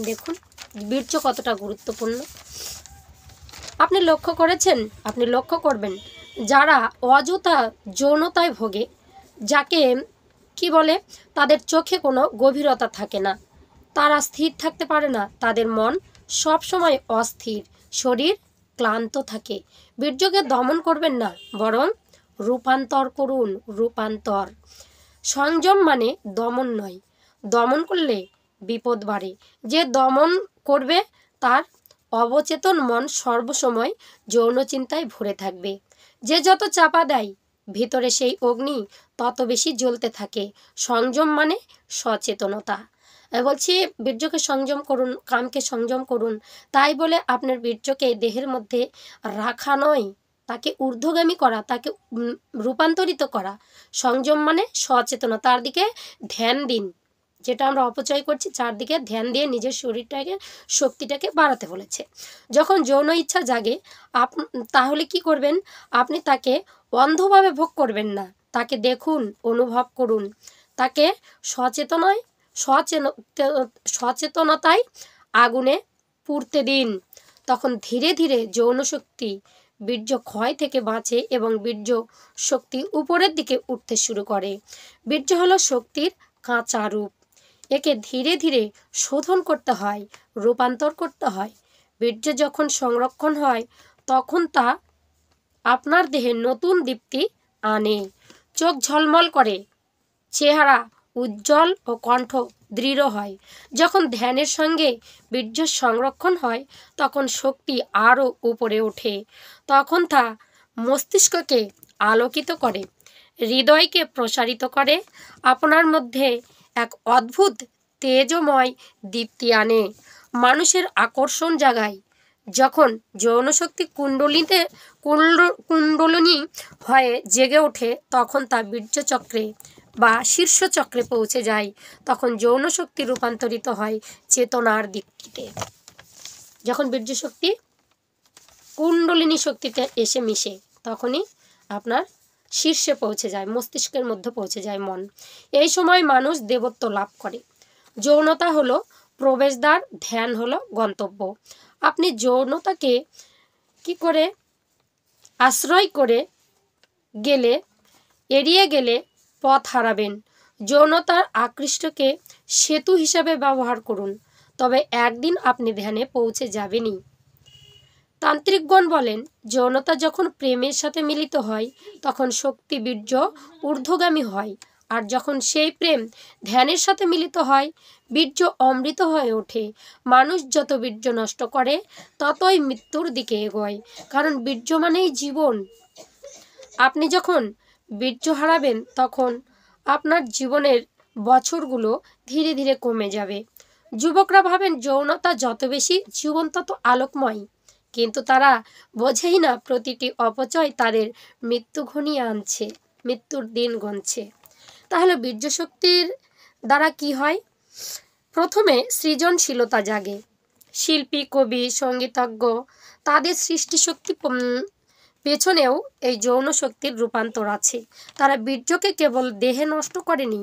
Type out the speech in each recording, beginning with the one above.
দেখুন বীর্য কতটা গুরুত্বপূর্ণ। আপনি লক্ষ্য করেছেন, আপনি লক্ষ্য করবেন, যারা অযথা যৌনতায় ভোগে, যাকে কি বলে, তাদের চোখে কোনো গভীরতা থাকে না, তারা স্থির থাকতে পারে না, তাদের মন সব সময় অস্থির, শরীর ক্লান্ত থাকে। বীর্যকে দমন করবেন না, বরং রূপান্তর করুন, রূপান্তর। সংযম মানে দমন নয়, দমন করলে বিপদ বাড়ে। যে দমন করবে তার অবচেতন মন সর্বসময় যৌন চিন্তায় ভরে থাকবে। যে যত চাপা দেয় ভিতরে সেই অগ্নি তত বেশি জ্বলতে থাকে। সংযম মানে সচেতনতা। বলছি বীর্যকে সংযম করুন, কামকে সংযম করুন। তাই বলে আপনার বীর্যকে দেহের মধ্যে রাখা নয়, তাকে ঊর্ধ্বগামী করা, তাকে রূপান্তরিত করা। সংযম মানে সচেতনতা, তার দিকে ধ্যান দিন। যেটা আমরা অপচয় করছি, চারদিকে ধ্যান দিয়ে নিজের শরীরটাকে, শক্তিটাকে বাড়াতে বলেছে। যখন যৌন ইচ্ছা জাগে তাহলে কি করবেন? আপনি তাকে অন্ধভাবে ভোগ করবেন না, তাকে দেখুন, অনুভব করুন, তাকে সচেতনতায় আগুনে পুড়তে দিন। তখন ধীরে ধীরে যৌন শক্তি বীর্য ক্ষয় থেকে বাঁচে এবং বীর্য শক্তি উপরের দিকে উঠতে শুরু করে। বীর্য হলো শক্তির কাঁচা রূপ, একে ধীরে ধীরে শোধন করতে হয়, রূপান্তর করতে হয়। বীর্য যখন সংরক্ষণ হয় তখন তা আপনার দেহে নতুন দীপ্তি আনে, চোখ ঝলমল করে, চেহারা উজ্জ্বল ও কণ্ঠ দৃঢ় হয়। যখন ধ্যানের সঙ্গে বীর্য সংরক্ষণ হয় তখন শক্তি আরও উপরে ওঠে। তখন তা মস্তিষ্ককে আলোকিত করে, হৃদয়কে প্রসারিত করে, আপনার মধ্যে এক অদ্ভুত তেজময় দীপ্তি আনে, মানুষের আকর্ষণ জাগায়। যখন যৌনশক্তি কুণ্ডলিনী হয়ে জেগে ওঠে তখন তা বীর্যচক্রে বা শীর্ষচক্রে পৌঁছে যায়। তখন যৌন শক্তি রূপান্তরিত হয় চেতনার দীপ্তিতে। যখন বীর্যশক্তি কুণ্ডলিনী শক্তিতে এসে মিশে তখনই আপনার শীর্ষে পৌঁছে যায়, মস্তিষ্কের মধ্যে পৌঁছে যায় মন। এই সময় মানুষ দেবত্ব লাভ করে। যৌনতা হলো প্রবেশদ্বার, ধ্যান হলো গন্তব্য। আপনি যৌনতাকে কি করে আশ্রয় করে গেলে, এড়িয়ে গেলে পথ হারাবেন। যৌনতার আকৃষ্টকে সেতু হিসাবে ব্যবহার করুন, তবে একদিন আপনি ধ্যানে পৌঁছে যাবেনই। তান্ত্রিকগণ বলেন যৌনতা যখন প্রেমের সাথে মিলিত হয় তখন শক্তি বীর্য ঊর্ধ্বগামী হয়, আর যখন সেই প্রেম ধ্যানের সাথে মিলিত হয় বীর্য অমৃত হয়ে ওঠে। মানুষ যত বীর্য নষ্ট করে ততই মৃত্যুর দিকে এগোয়, কারণ বীর্য মানেই জীবন। আপনি যখন বীর্য হারাবেন তখন আপনার জীবনের বছরগুলো ধীরে ধীরে কমে যাবে। যুবকরা ভাবেন যৌনতা যত বেশি জীবন তত আলোকময়, কিন্তু তারা বোঝেই না প্রতিটি অপচয় তাদের মৃত্যু ঘনিয়ে আনছে, মৃত্যুর দিন গুনছে। তাহলে বীর্য শক্তির দ্বারা কি হয়? প্রথমে সৃজনশীলতা জাগে। শিল্পী, কবি, সঙ্গীতজ্ঞ তাদের সৃষ্টিশক্তি পেছনেও এই যৌন শক্তির রূপান্তর আছে। তারা বীর্যকে কেবল দেহে নষ্ট করেনি,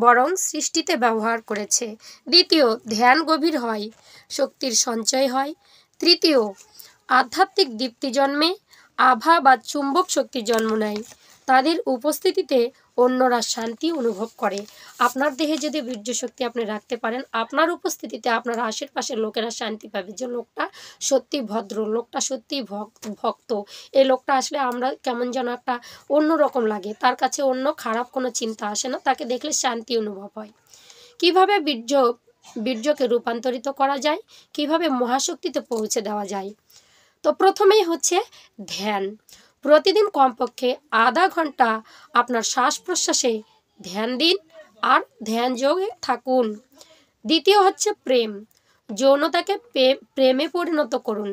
বরং সৃষ্টিতে ব্যবহার করেছে। দ্বিতীয়, ধ্যান গভীর হয়, শক্তির সঞ্চয় হয়। তৃতীয়, আধ্যাত্মিক দীপ্তি জন্মে, আভা বা চুম্বক শক্তির জন্ম নেয়। তাদের উপস্থিতিতে অন্যরা শান্তি অনুভব করে। আপনার দেহে যদি বীর্য শক্তি আপনি রাখতে পারেন, আপনার উপস্থিতিতে আপনার আশেপাশের লোকেরা শান্তি পাবে, যে লোকটা সত্যি ভদ্র, লোকটা সত্যি ভক্ত, এই লোকটা আসলে আমরা কেমন যেন একটা অন্যরকম লাগে, তার কাছে অন্য খারাপ কোনো চিন্তা আসে না, তাকে দেখলে শান্তি অনুভব হয়। কিভাবে বীর্যকে রূপান্তরিত করা যায়, কিভাবে মহাশক্তিতে পৌঁছে দেওয়া যায়? তো প্রথমেই হচ্ছে ধ্যান। প্রতিদিন কমপক্ষে আধা ঘন্টা আপনার শ্বাস প্রশ্বাসে ধ্যান দিন আর ধ্যান যোগে থাকুন। দ্বিতীয় হচ্ছে প্রেম। যৌনতাকে প্রেমে পরিণত করুন,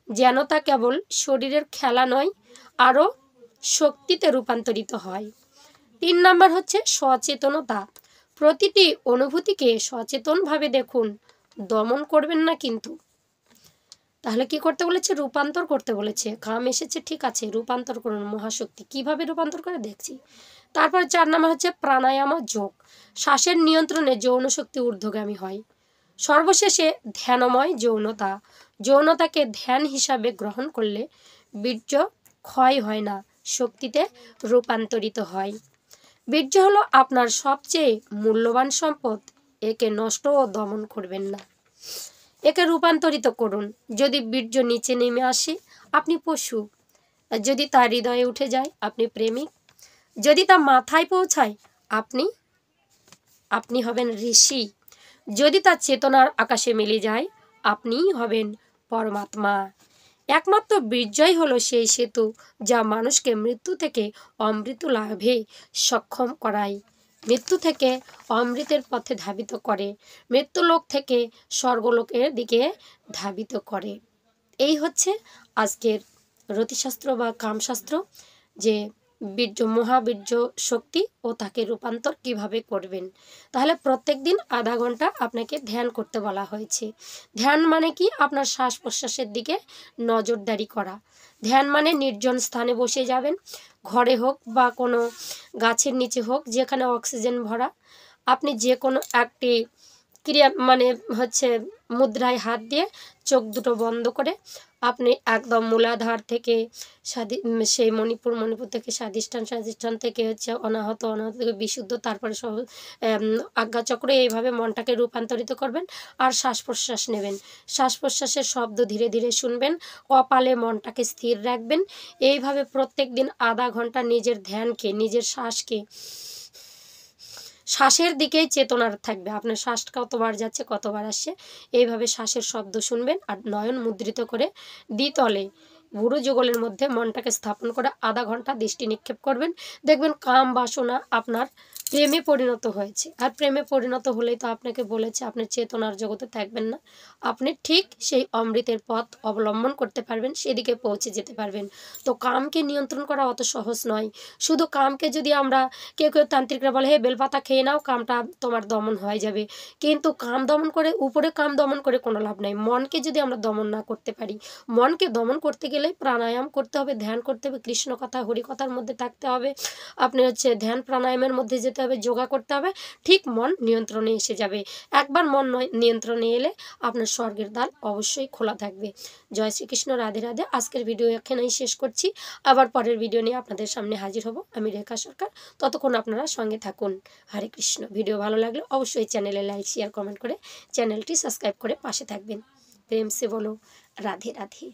যেন তা কেবল শরীরের খেলা নয়, আরও শক্তিতে রূপান্তরিত হয়। 3 নম্বর হচ্ছে সচেতনতা। প্রতিটি অনুভূতিকে সচেতনভাবে দেখুন, দমন করবেন না কিন্তু। তাহলে কি করতে বলেছে? রূপান্তর করতে বলেছে। কাম এসেছে, ঠিক আছে, রূপান্তর করুন মহাশক্তি। কিভাবে রূপান্তর করে দেখছি। তারপর 4 নম্বর হচ্ছে প্রাণায়াম, যোগ। শ্বাসের নিয়ন্ত্রণে যৌন শক্তি ঊর্ধ্বগামী হয়। সর্বশেষে ধ্যানময় যৌনতা। যৌনতাকে ধ্যান হিসাবে গ্রহণ করলে বীর্য ক্ষয় হয় না, শক্তিতে রূপান্তরিত হয়। বীর্য হলো আপনার সবচেয়ে মূল্যবান সম্পদ। একে নষ্ট ও দমন করবেন না, একে রূপান্তরিত করুন। যদি বীর্য নিচে নেমে আসে, আপনি পশু। যদি তা হৃদয়ে উঠে যায়, আপনি প্রেমিক। যদি তা মাথায় পৌঁছায়, আপনি হবেন ঋষি। যদি তা চেতনার আকাশে মিলে যায়, আপনিই হবেন পরমাত্মা। একমাত্র বীর্যই হলো সেই সেতু যা মানুষকে মৃত্যু থেকে অমৃত লাভে সক্ষম করায়, মৃত্যু থেকে অমৃতের পথে ধাবিত করে, মৃত্যুলোক থেকে স্বর্গলোকের দিকে ধাবিত করে। এই হচ্ছে আজকের রতিশাস্ত্র বা কামশাস্ত্র, যে বীর্য, মহাবীর্য শক্তি ও তাকে রূপান্তর কিভাবে করবেন। তাহলে প্রত্যেক দিন আধা ঘন্টা আপনাকে ধ্যান করতে বলা হয়েছে। ধ্যান মানে কি? আপনার শ্বাস প্রশ্বাসের দিকে নজরদারি করা। ধ্যান মানে নির্জন স্থানে বসে যাবেন, ঘরে হোক বা কোনো গাছের নিচে হোক, যেখানে অক্সিজেন ভরা। আপনি যে কোনো একটি ক্রিয়া মানে মুদ্রায় হাত দিয়ে চোখ দুটো বন্ধ করে আপনি একদম মূলাধার থেকে সেই মণিপুর থেকে স্বাধিষ্ঠান থেকে অনাহত থেকে বিশুদ্ধ, তারপরে সব আজ্ঞাচক্রে এইভাবে মনটাকে রূপান্তরিত করবেন। আর শ্বাস প্রশ্বাস নেবেন, শ্বাস প্রশ্বাসের শব্দ ধীরে ধীরে শুনবেন, কপালে মনটাকে স্থির রাখবেন। এইভাবে প্রত্যেক দিন আধা ঘন্টা নিজের ধ্যানকে, নিজের শ্বাসের দিকেই চেতনা থাকবে। আপনার শ্বাস কতবার যাচ্ছে, কতবার আসছে, এইভাবে শ্বাসের শব্দ শুনবেন। আর নয়ন মুদ্রিত করে দ্বিতলে ভুরু যুগলের মধ্যে মনটাকে স্থাপন করে আধা ঘন্টা দৃষ্টি নিক্ষেপ করবেন। দেখবেন কাম বাসনা আপনার প্রেমে পরিণত হয়েছে। আর প্রেমে পরিণত হলেই তো আপনাকে বলেছে আপনি চেতনার জগতে থাকবেন না, আপনি ঠিক সেই অমৃতের পথ অবলম্বন করতে পারবেন, সেদিকে পৌঁছে যেতে পারবেন। তো কামকে নিয়ন্ত্রণ করা অত সহজ নয়। শুধু কামকে যদি আমরা, কেউ তান্ত্রিকরা বলে হে বেলপাতা খেয়ে নাও, কামটা তোমার দমন হয়ে যাবে, কিন্তু কাম দমন করে, উপরে কাম দমন করে কোনো লাভ নাই। মনকে যদি আমরা দমন না করতে পারি, মনকে দমন করতে গেলে প্রাণায়াম করতে হবে, ধ্যান করতে হবে, কৃষ্ণ কথা হরিকথার মধ্যে থাকতে হবে, আপনি ধ্যান প্রাণায়ামের মধ্যে যেতে হবে, যোগা করতে হবে, ঠিক মন নিয়ন্ত্রণে এসে যাবে। একবার মন নিয়ন্ত্রণে এলে আপনার স্বর্গের দ্বার অবশ্যই খোলা থাকবে। জয় শ্রীকৃষ্ণ, রাধে রাধে। আজকের ভিডিও এখানেই শেষ করছি, আবার পরের ভিডিও নিয়ে আপনাদের সামনে হাজির হব আমি, রেখা সরকার। ততক্ষণ আপনারা সঙ্গে থাকুন। হরে কৃষ্ণ। ভিডিও ভালো লাগলে অবশ্যই চ্যানেলে লাইক, শেয়ার, কমেন্ট করে চ্যানেলটি সাবস্ক্রাইব করে পাশে থাকবেন। প্রেম সে বলো রাধে রাধে।